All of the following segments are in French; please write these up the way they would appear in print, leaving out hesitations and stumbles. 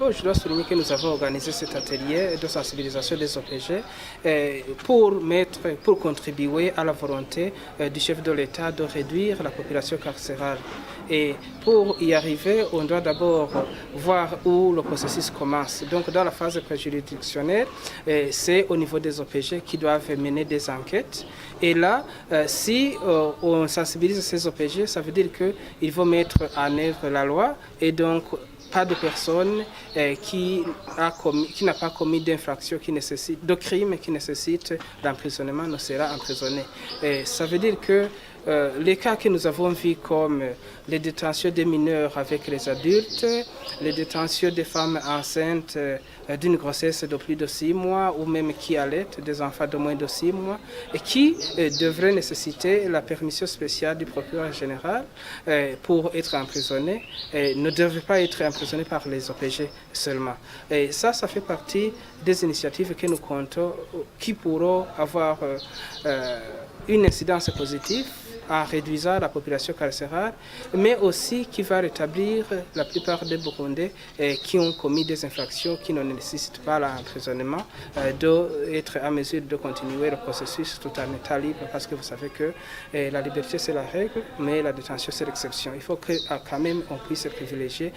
d'abord, je dois souligner que nous avons organisé cet atelier de sensibilisation des OPG pour contribuer à la volonté du chef de l'État de réduire la population carcérale. Et pour y arriver, on doit d'abord voir où le processus commence. Donc, dans la phase préjuridictionnelle, c'est au niveau des OPG qui doivent mener des enquêtes. Et là, si on sensibilise ces OPG, ça veut dire qu'il faut mettre en œuvre la loi et donc pas de personne qui n'a pas commis d'infraction de crime qui nécessite l'emprisonnement ne sera emprisonné. Et ça veut dire que les cas que nous avons vus comme les détentions des mineurs avec les adultes, les détentions des femmes enceintes d'une grossesse de plus de 6 mois ou même qui allaitent des enfants de moins de 6 mois et qui devraient nécessiter la permission spéciale du procureur général pour être emprisonnés, ne devraient pas être emprisonnés par les OPG seulement. Et ça fait partie des initiatives que nous comptons qui pourront avoir une incidence positive en réduisant la population carcérale, mais aussi qui va rétablir la plupart des Burundais qui ont commis des infractions qui ne nécessitent pas l'emprisonnement, d'être à mesure de continuer le processus tout en état libre, parce que vous savez que la liberté c'est la règle, mais la détention c'est l'exception. Il faut que quand même on puisse privilégier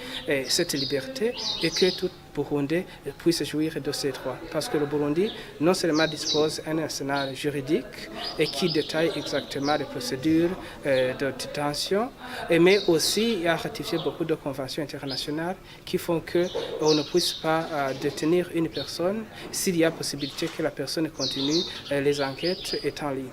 cette liberté et que tout Burundais puisse jouir de ces droits. Parce que le Burundi non seulement dispose d'un arsenal juridique et qui détaille exactement les procédures de détention, mais aussi il a ratifié beaucoup de conventions internationales qui font qu'on ne puisse pas détenir une personne s'il y a possibilité que la personne continue les enquêtes étant libre.